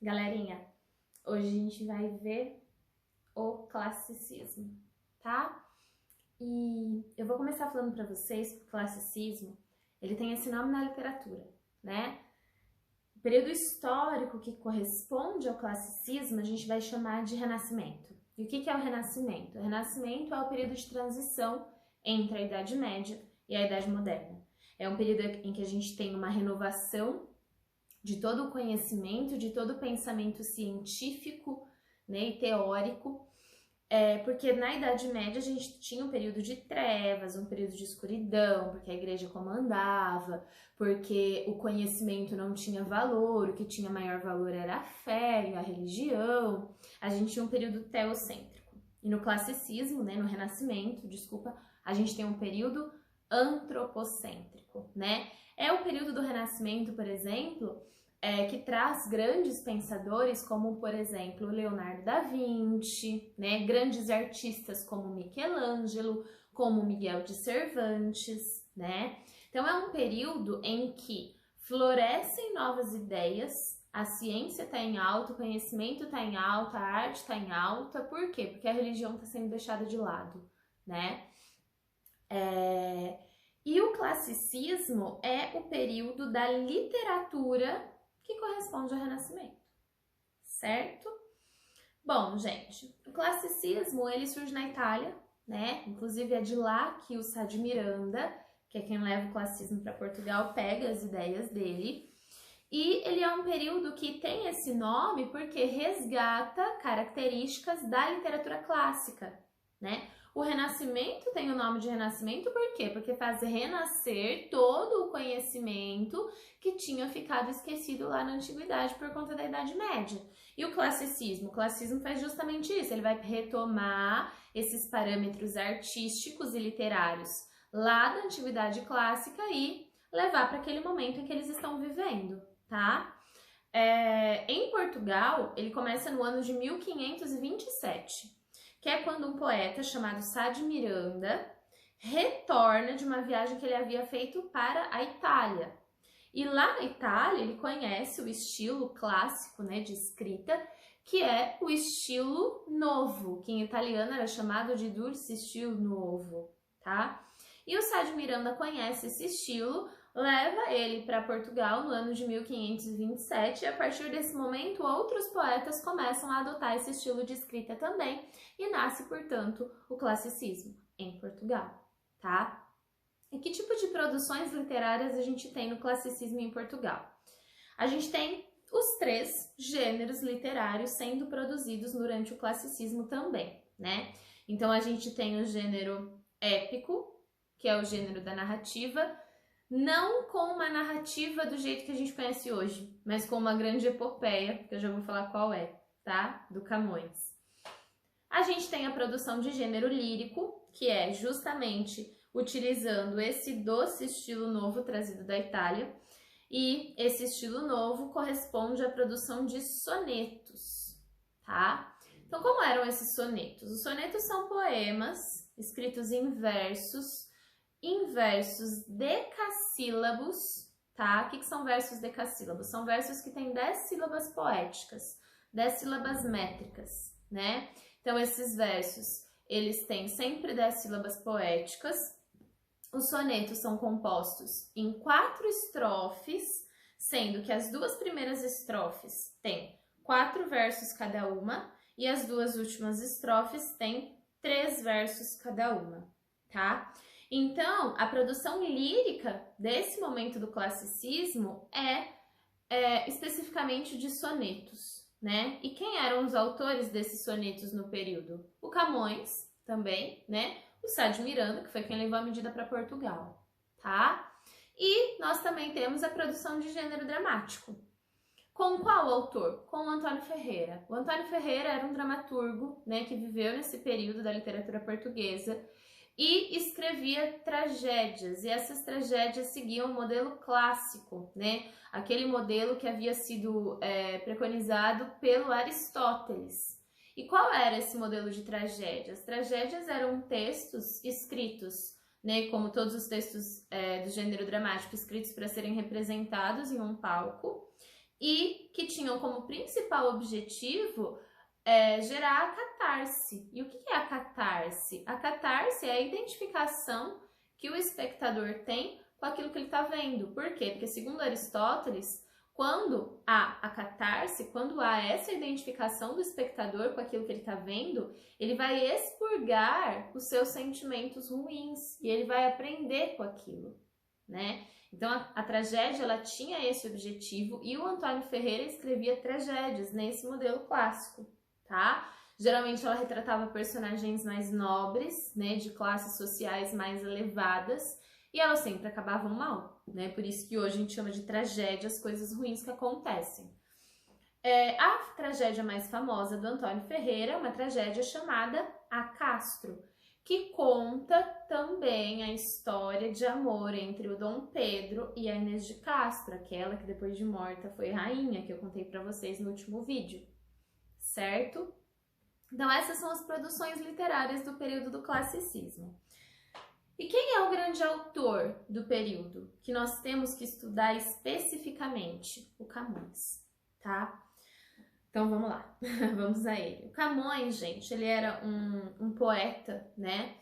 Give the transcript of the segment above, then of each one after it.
Galerinha, hoje a gente vai ver o classicismo, tá? E eu vou começar falando para vocês que o classicismo, ele tem esse nome na literatura, né? O período histórico que corresponde ao classicismo a gente vai chamar de Renascimento. E o que é o Renascimento? O Renascimento é o período de transição entre a Idade Média e a Idade Moderna. É um período em que a gente tem uma renovação de todo o conhecimento, de todo o pensamento científico, né, e teórico, porque na Idade Média a gente tinha um período de trevas, um período de escuridão, porque a igreja comandava, porque o conhecimento não tinha valor, o que tinha maior valor era a fé e a religião. A gente tinha um período teocêntrico. E no classicismo, né, no Renascimento, a gente tem um período antropocêntrico, né? É o período do Renascimento, por exemplo, que traz grandes pensadores como, por exemplo, Leonardo da Vinci, né? Grandes artistas como Michelangelo, como Miguel de Cervantes, né? Então é um período em que florescem novas ideias, a ciência está em alta, o conhecimento está em alta, a arte está em alta. Por quê? Porque a religião está sendo deixada de lado, né? E o classicismo é o período da literatura que corresponde ao Renascimento, certo? Bom, gente, o classicismo, ele surge na Itália, né? Inclusive é de lá que o Sá de Miranda, que é quem leva o classicismo para Portugal, pega as ideias dele. E ele é um período que tem esse nome porque resgata características da literatura clássica, né? O Renascimento tem o nome de Renascimento por quê? Porque faz renascer todo o conhecimento que tinha ficado esquecido lá na Antiguidade por conta da Idade Média. E o classicismo faz justamente isso, ele vai retomar esses parâmetros artísticos e literários lá da Antiguidade Clássica e levar para aquele momento em que eles estão vivendo, tá? Em Portugal, ele começa no ano de 1527. Que é quando um poeta chamado Sá de Miranda retorna de uma viagem que ele havia feito para a Itália. E lá na Itália ele conhece o estilo clássico, né, de escrita, que é o estilo novo, que em italiano era chamado de Dulce Stile Nuovo, tá? E o Sá de Miranda conhece esse estilo, leva ele para Portugal no ano de 1527 e a partir desse momento outros poetas começam a adotar esse estilo de escrita também e nasce, portanto, o classicismo em Portugal, tá? E que tipo de produções literárias a gente tem no classicismo em Portugal? A gente tem os 3 gêneros literários sendo produzidos durante o classicismo também, né? Então a gente tem o gênero épico, que é o gênero da narrativa, não com uma narrativa do jeito que a gente conhece hoje, mas com uma grande epopeia, que eu já vou falar qual é, tá? Do Camões. A gente tem a produção de gênero lírico, que é justamente utilizando esse doce estilo novo trazido da Itália, e esse estilo novo corresponde à produção de sonetos, tá? Então, como eram esses sonetos? Os sonetos são poemas escritos em versos decassílabos, tá? O que são versos decassílabos? São versos que têm 10 sílabas poéticas, 10 sílabas métricas, né? Então, esses versos, eles têm sempre 10 sílabas poéticas. Os sonetos são compostos em 4 estrofes, sendo que as 2 primeiras estrofes têm 4 versos cada uma e as 2 últimas estrofes têm 3 versos cada uma, tá? Então, a produção lírica desse momento do classicismo é especificamente de sonetos, né? E quem eram os autores desses sonetos no período? O Camões, também, né? O Sá de Miranda, que foi quem levou a medida para Portugal, tá? E nós também temos a produção de gênero dramático. Com qual autor? Com o Antônio Ferreira. O Antônio Ferreira era um dramaturgo, né, que viveu nesse período da literatura portuguesa e escrevia tragédias, e essas tragédias seguiam o modelo clássico, né? Aquele modelo que havia sido preconizado pelo Aristóteles. E qual era esse modelo de tragédias? Tragédias eram textos escritos, né, como todos os textos do gênero dramático, escritos para serem representados em um palco, e que tinham como principal objetivo gerar a catarse. E o que é a catarse? A catarse é a identificação que o espectador tem com aquilo que ele está vendo. Por quê? Porque, segundo Aristóteles, quando há a catarse, quando há essa identificação do espectador com aquilo que ele está vendo, ele vai expurgar os seus sentimentos ruins e ele vai aprender com aquilo, né? Então, a tragédia, ela tinha esse objetivo e o Antônio Ferreira escrevia tragédias nesse modelo clássico, tá? Geralmente ela retratava personagens mais nobres, né, de classes sociais mais elevadas, e elas sempre acabavam mal, né? Por isso que hoje a gente chama de tragédia as coisas ruins que acontecem. A tragédia mais famosa do Antônio Ferreira é uma tragédia chamada A Castro, que conta também a história de amor entre o Dom Pedro e a Inês de Castro, aquela que depois de morta foi rainha, que eu contei para vocês no último vídeo, certo? Então essas são as produções literárias do período do classicismo. E quem é o grande autor do período que nós temos que estudar especificamente? O Camões, tá? Então vamos lá, vamos a ele. O Camões, gente, ele era um poeta, né,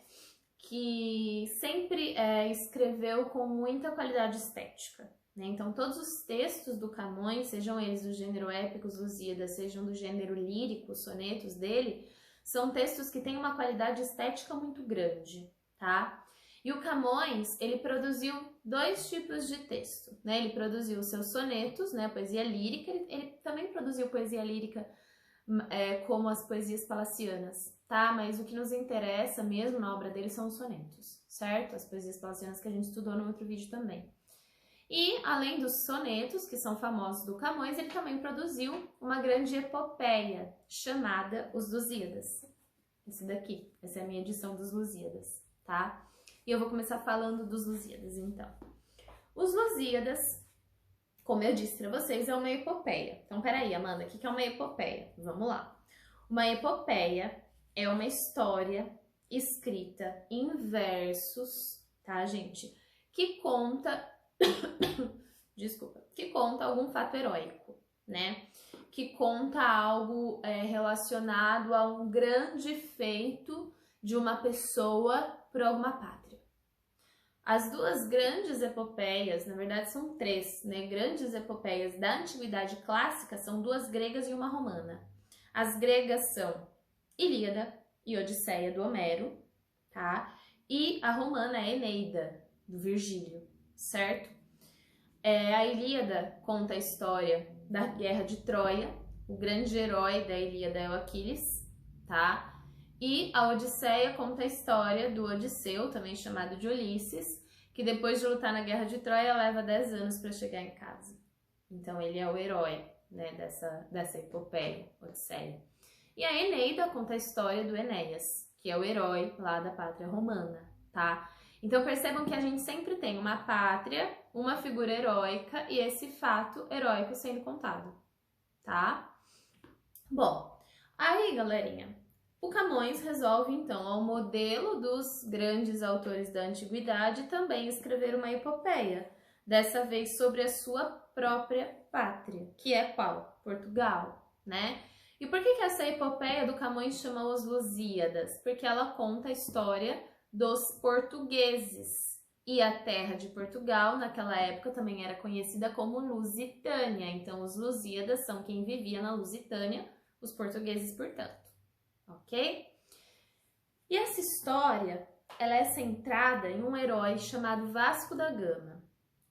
que sempre escreveu com muita qualidade estética, né? Então todos os textos do Camões, sejam eles do gênero épico, os Lusíadas, sejam do gênero lírico, os sonetos dele, são textos que têm uma qualidade estética muito grande, tá? E o Camões, ele produziu dois tipos de texto, né? Ele produziu os seus sonetos, né? Poesia lírica, ele também produziu poesia lírica como as poesias palacianas, tá? Mas o que nos interessa mesmo na obra dele são os sonetos, certo? As poesias palacianas que a gente estudou no outro vídeo também. E, além dos sonetos, que são famosos do Camões, ele também produziu uma grande epopeia chamada Os Lusíadas. Esse daqui, essa é a minha edição dos Lusíadas, tá? E eu vou começar falando dos Lusíadas, então. Os Lusíadas, como eu disse para vocês, é uma epopeia. Então, peraí, Amanda, o que é uma epopeia? Vamos lá. Uma epopeia é uma história escrita em versos, tá, gente? Que conta, desculpa, que conta algum fato heróico, né? Que conta algo relacionado a um grande feito de uma pessoa por alguma pátria. As duas grandes epopeias, na verdade são três, né? Grandes epopeias da Antiguidade Clássica são duas gregas e uma romana. As gregas são Ilíada e Odisseia do Homero, tá? E a romana é Eneida, do Virgílio, certo? A Ilíada conta a história da Guerra de Troia, o grande herói da Ilíada é o Aquiles, tá? E a Odisseia conta a história do Odisseu, também chamado de Ulisses, que depois de lutar na Guerra de Troia leva 10 anos para chegar em casa. Então ele é o herói, né, dessa epopeia, Odisseia. E a Eneida conta a história do Enéas, que é o herói lá da pátria romana, tá? Então percebam que a gente sempre tem uma pátria, uma figura heróica e esse fato heróico sendo contado, tá? Bom, aí galerinha, o Camões resolve, então, ao modelo dos grandes autores da antiguidade, também escrever uma epopeia, dessa vez sobre a sua própria pátria, que é qual? Portugal, né? E por que essa epopeia do Camões chama Os Lusíadas? Porque ela conta a história dos portugueses. E a terra de Portugal, naquela época, também era conhecida como Lusitânia. Então, os Lusíadas são quem vivia na Lusitânia, os portugueses, portanto. Ok? E essa história, ela é centrada em um herói chamado Vasco da Gama.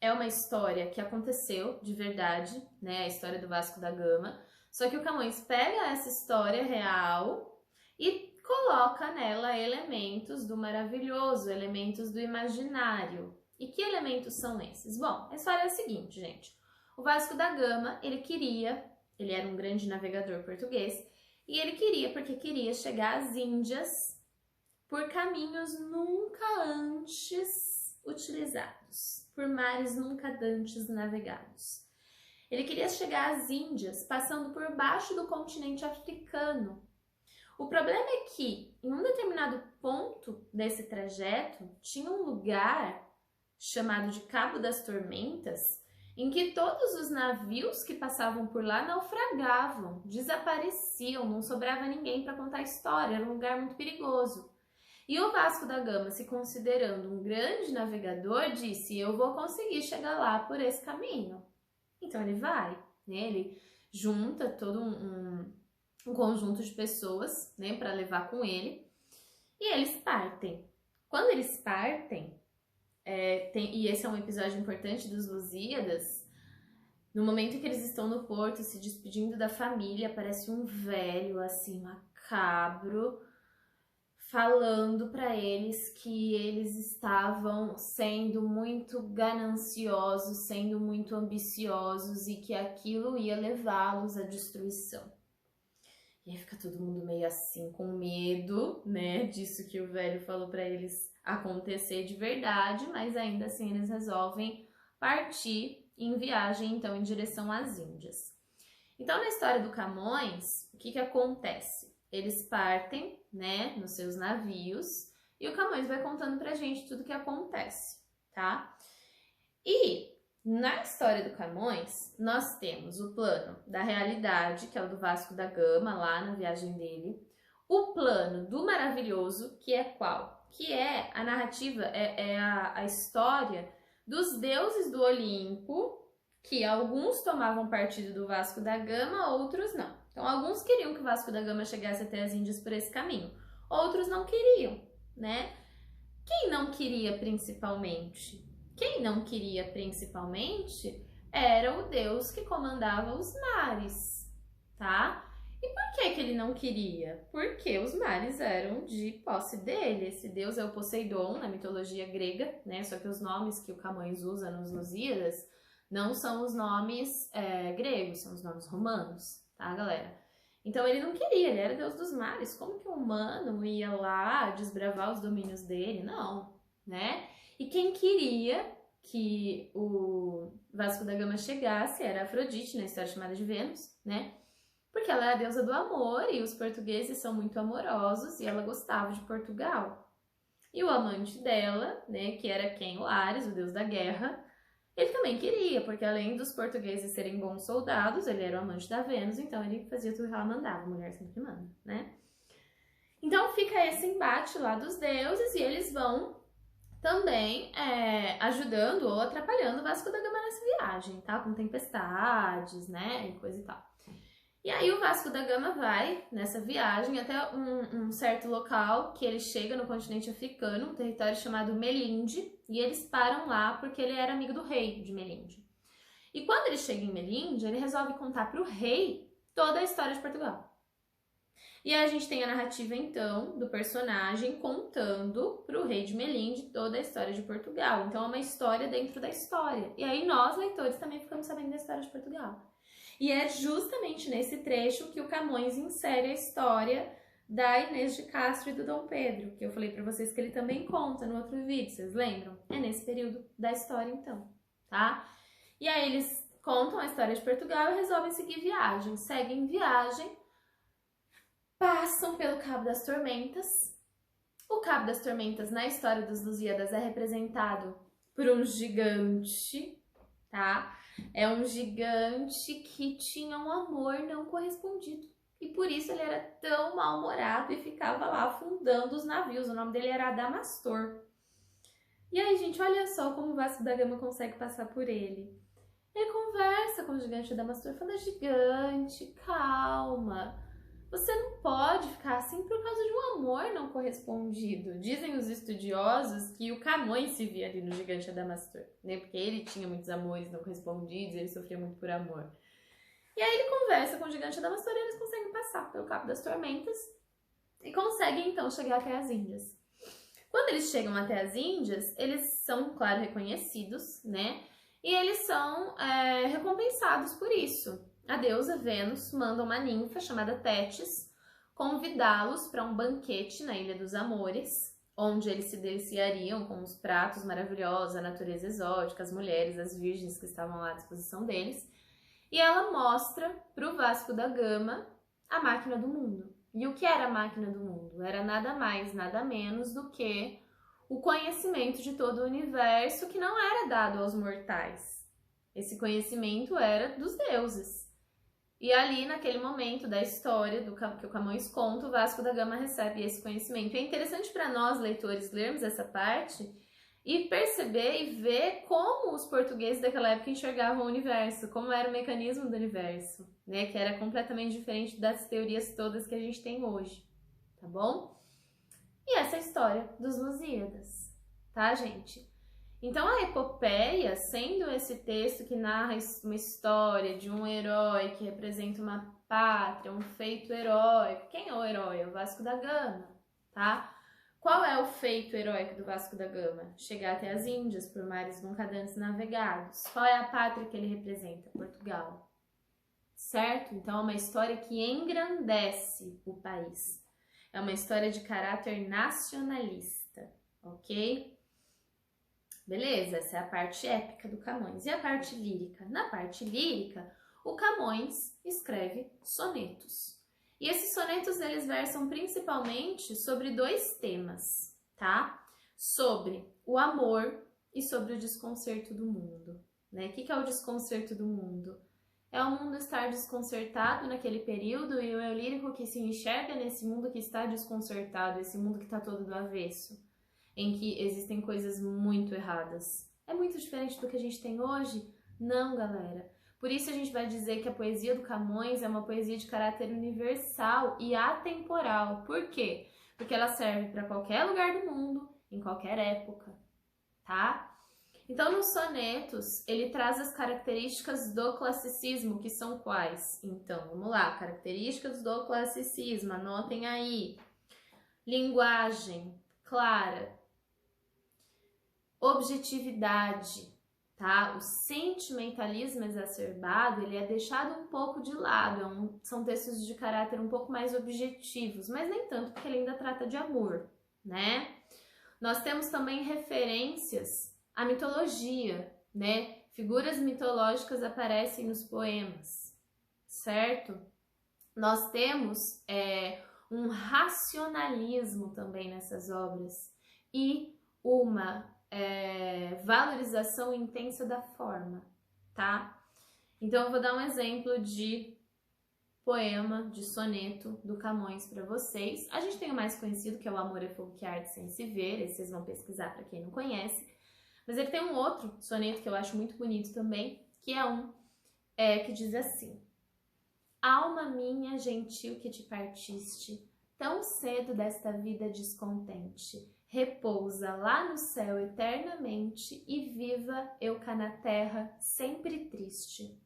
É uma história que aconteceu de verdade, né? A história do Vasco da Gama. Só que o Camões pega essa história real e coloca nela elementos do maravilhoso, elementos do imaginário. E que elementos são esses? Bom, a história é a seguinte, gente. O Vasco da Gama, ele era um grande navegador português, e ele porque queria chegar às Índias por caminhos nunca antes utilizados, por mares nunca antes navegados. Ele queria chegar às Índias passando por baixo do continente africano. O problema é que, em um determinado ponto desse trajeto, tinha um lugar chamado de Cabo das Tormentas, em que todos os navios que passavam por lá naufragavam, desapareciam, não sobrava ninguém para contar a história, era um lugar muito perigoso. E o Vasco da Gama, se considerando um grande navegador, disse: eu vou conseguir chegar lá por esse caminho. Então ele vai, né? Ele junta todo um conjunto de pessoas, né, para levar com ele, e eles partem. Quando eles partem, e esse é um episódio importante dos Lusíadas, no momento em que eles estão no porto se despedindo da família, aparece um velho assim, macabro, falando para eles que eles estavam sendo muito gananciosos, sendo muito ambiciosos e que aquilo ia levá-los à destruição. E aí fica todo mundo meio assim, com medo, né, disso que o velho falou para eles acontecer de verdade, mas ainda assim eles resolvem partir em viagem, então, em direção às Índias. Então, na história do Camões, o que acontece? Eles partem, né, nos seus navios, e o Camões vai contando pra gente tudo o que acontece, tá? E na história do Camões, nós temos o plano da realidade, que é o do Vasco da Gama, lá na viagem dele, o plano do maravilhoso, que é qual? Que é a narrativa, a história dos deuses do Olimpo, que alguns tomavam partido do Vasco da Gama, outros não. Então, alguns queriam que o Vasco da Gama chegasse até as Índias por esse caminho, outros não queriam, né? Quem não queria principalmente? Quem não queria principalmente era o deus que comandava os mares, tá? E por que ele não queria? Porque os mares eram de posse dele. Esse deus é o Poseidon, na mitologia grega, né? Só que os nomes que o Camões usa nos Lusíadas não são os nomes gregos, são os nomes romanos, tá, galera? Então ele não queria, ele era deus dos mares. Como que um humano ia lá desbravar os domínios dele? Não, né? E quem queria que o Vasco da Gama chegasse era Afrodite, na história chamada de Vênus, né? Porque ela é a deusa do amor e os portugueses são muito amorosos e ela gostava de Portugal. E o amante dela, né, que era quem? O Ares, o deus da guerra, ele também queria, porque além dos portugueses serem bons soldados, ele era o amante da Vênus, então ele fazia tudo que ela mandava, a mulher sempre manda, né? Então fica esse embate lá dos deuses e eles vão também ajudando ou atrapalhando o Vasco da Gama nessa viagem, tá? Com tempestades, né, e coisa e tal. E aí o Vasco da Gama vai nessa viagem até um certo local que ele chega no continente africano, um território chamado Melinde, e eles param lá porque ele era amigo do rei de Melinde. E quando ele chega em Melinde, ele resolve contar para o rei toda a história de Portugal. E aí a gente tem a narrativa, então, do personagem contando para o rei de Melinde toda a história de Portugal. Então é uma história dentro da história. E aí nós, leitores, também ficamos sabendo da história de Portugal. E é justamente nesse trecho que o Camões insere a história da Inês de Castro e do Dom Pedro, que eu falei para vocês que ele também conta no outro vídeo, vocês lembram? É nesse período da história, então, tá? E aí eles contam a história de Portugal e resolvem seguir viagem. Seguem viagem, passam pelo Cabo das Tormentas. O Cabo das Tormentas, na história dos Lusíadas, é representado por um gigante, tá? É um gigante que tinha um amor não correspondido. E por isso ele era tão mal-humorado e ficava lá afundando os navios. O nome dele era Adamastor. E aí, gente, olha só como o Vasco da Gama consegue passar por ele. Ele conversa com o gigante Adamastor, fala: gigante, calma. Você não pode ficar assim por causa de um amor não correspondido. Dizem os estudiosos que o Camões se via ali no gigante Adamastor, né? Porque ele tinha muitos amores não correspondidos, ele sofria muito por amor. E aí ele conversa com o gigante Adamastor e eles conseguem passar pelo Cabo das Tormentas e conseguem então chegar até as Índias. Quando eles chegam até as Índias, eles são, claro, reconhecidos, né? E eles são recompensados por isso. A deusa Vênus manda uma ninfa chamada Tétis convidá-los para um banquete na Ilha dos Amores, onde eles se deliciariam com os pratos maravilhosos, a natureza exótica, as mulheres, as virgens que estavam lá à disposição deles. E ela mostra para o Vasco da Gama a máquina do mundo. E o que era a máquina do mundo? Era nada mais, nada menos do que o conhecimento de todo o universo que não era dado aos mortais. Esse conhecimento era dos deuses. E ali, naquele momento da história que o Camões conta, o Vasco da Gama recebe esse conhecimento. É interessante para nós, leitores, lermos essa parte e perceber e ver como os portugueses daquela época enxergavam o universo, como era o mecanismo do universo, né? Que era completamente diferente das teorias todas que a gente tem hoje, tá bom? E essa é a história dos Lusíadas, tá, gente? Então, a epopeia, sendo esse texto que narra uma história de um herói que representa uma pátria, um feito heróico. Quem é o herói? É o Vasco da Gama, tá? Qual é o feito heróico do Vasco da Gama? Chegar até as Índias por mares nunca-dantes navegados. Qual é a pátria que ele representa? Portugal. Certo? Então, é uma história que engrandece o país. É uma história de caráter nacionalista, ok? Beleza? Essa é a parte épica do Camões. E a parte lírica? Na parte lírica, o Camões escreve sonetos. E esses sonetos, eles versam principalmente sobre dois temas, tá? Sobre o amor e sobre o desconcerto do mundo, né? O que é o desconcerto do mundo? É o mundo estar desconcertado naquele período e o eu lírico que se enxerga nesse mundo que está desconcertado, esse mundo que está todo do avesso, em que existem coisas muito erradas. É muito diferente do que a gente tem hoje? Não, galera. Por isso a gente vai dizer que a poesia do Camões é uma poesia de caráter universal e atemporal. Por quê? Porque ela serve para qualquer lugar do mundo, em qualquer época, tá? Então, nos sonetos, ele traz as características do classicismo, que são quais? Então, vamos lá, características do classicismo, anotem aí. Linguagem clara, objetividade, tá? O sentimentalismo exacerbado, ele é deixado um pouco de lado, são textos de caráter um pouco mais objetivos, mas nem tanto, porque ele ainda trata de amor, né? Nós temos também referências à mitologia, né? Figuras mitológicas aparecem nos poemas, certo? Nós temos um racionalismo também nessas obras e uma valorização intensa da forma, tá? Então eu vou dar um exemplo de poema, de soneto do Camões para vocês. A gente tem o mais conhecido, que é o Amor é fogo que arde sem se ver, esse vocês vão pesquisar para quem não conhece. Mas ele tem um outro soneto que eu acho muito bonito também, que é que diz assim: alma minha gentil que te partiste, tão cedo desta vida descontente, repousa lá no céu eternamente e viva eu cá na terra sempre triste.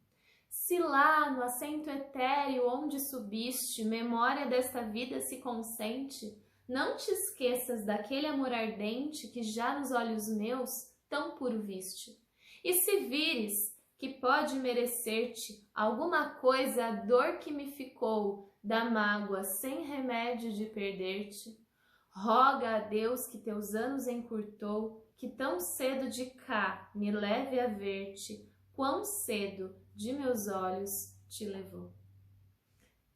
Se lá no assento etéreo onde subiste, memória desta vida se consente, não te esqueças daquele amor ardente que já nos olhos meus tão puro viste. E se vires que pode merecer-te alguma coisa a dor que me ficou da mágoa sem remédio de perder-te, roga a Deus que teus anos encurtou, que tão cedo de cá me leve a ver-te, quão cedo de meus olhos te levou.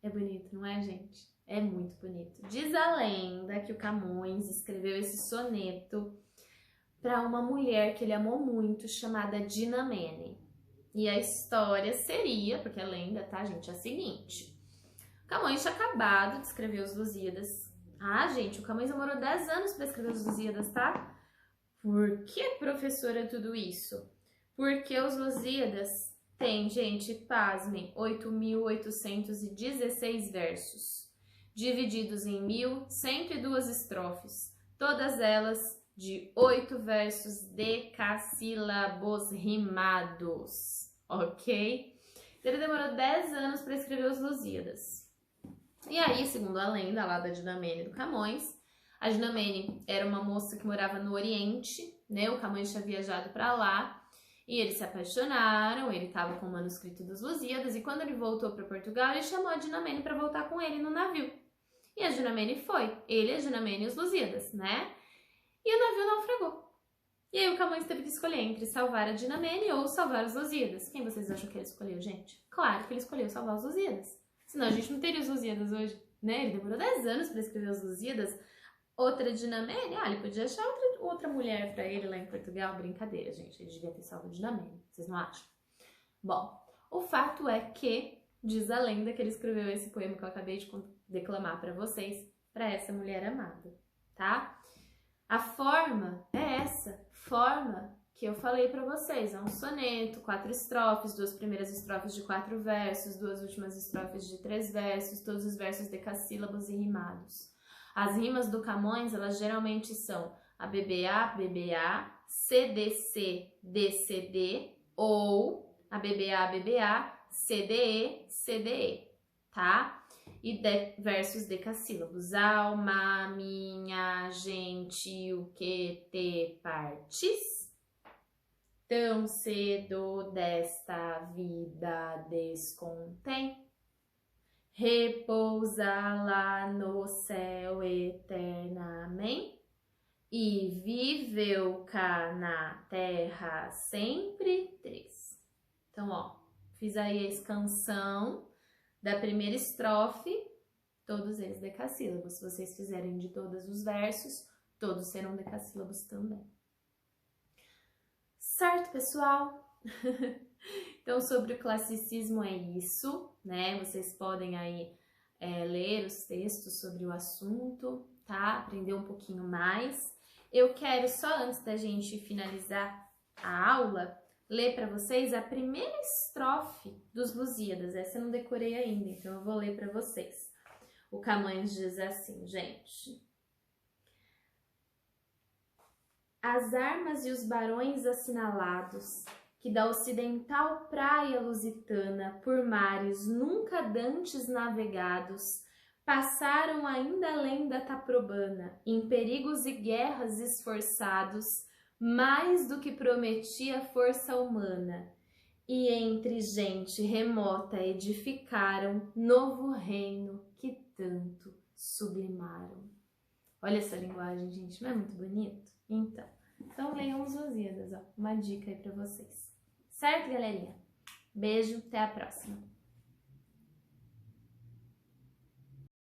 É bonito, não é, gente? É muito bonito. Diz a lenda que o Camões escreveu esse soneto para uma mulher que ele amou muito, chamada Dinamene. E a história seria, porque a lenda, tá, gente, é a seguinte: Camões tinha acabado de escrever os Lusíadas. Ah, gente, o Camões demorou 10 anos para escrever os Lusíadas, tá? Por que, professora, tudo isso? Porque os Lusíadas têm, gente, pasmem, 8.816 versos, divididos em 1.102 estrofes, todas elas de 8 versos decassílabos rimados, ok? Então, ele demorou 10 anos para escrever os Lusíadas. E aí, segundo a lenda lá da Dinamene do Camões, a Dinamene era uma moça que morava no Oriente, né? O Camões tinha viajado para lá e eles se apaixonaram. Ele estava com o manuscrito dos Lusíadas e quando ele voltou para Portugal, ele chamou a Dinamene para voltar com ele no navio. E a Dinamene foi, ele, a Dinamene e os Lusíadas, né? E o navio naufragou. E aí o Camões teve que escolher entre salvar a Dinamene ou salvar os Lusíadas. Quem vocês acham que ele escolheu, gente? Claro que ele escolheu salvar os Lusíadas. Senão a gente não teria os Lusíadas hoje, né? Ele demorou 10 anos para escrever os Lusíadas. Outra Dinamene, ele podia achar outra mulher para ele lá em Portugal. Brincadeira, gente. Ele devia ter salvo a Dinamene. Vocês não acham? Bom, o fato é que, diz a lenda que ele escreveu esse poema que eu acabei de declamar para vocês, para essa mulher amada, tá? A forma é essa forma que eu falei para vocês, é um soneto, 4 estrofes, 2 primeiras estrofes de 4 versos, 2 últimas estrofes de 3 versos, todos os versos decassílabos e rimados. As rimas do Camões, elas geralmente são ABBA, BBA, CDC, DCD ou ABBA, BBA, CDE, CDE, tá? E versos decassílabos. Alma minha, gente, o que te partes? Tão cedo desta vida descontém? Repousa lá no céu eternamente? E viveu cá na terra sempre três. Então, ó, fiz aí a escansão da primeira estrofe, todos eles decassílabos. Se vocês fizerem de todos os versos, todos serão decassílabos também. Certo, pessoal? Então, sobre o classicismo é isso, né? Vocês podem aí ler os textos sobre o assunto, tá? Aprender um pouquinho mais. Eu quero, só antes da gente finalizar a aula, ler para vocês a primeira estrofe dos Lusíadas. Essa eu não decorei ainda, então eu vou ler para vocês. O Camões diz assim, gente. As armas e os barões assinalados, que da ocidental praia lusitana, por mares nunca dantes navegados, passaram ainda além da Taprobana, em perigos e guerras esforçados, mais do que prometia a força humana, e entre gente remota edificaram novo reino que tanto sublimaram. Olha essa linguagem, gente, não é muito bonito? Então leiam os Lusíadas, ó, uma dica aí pra vocês. Certo, galerinha? Beijo, até a próxima!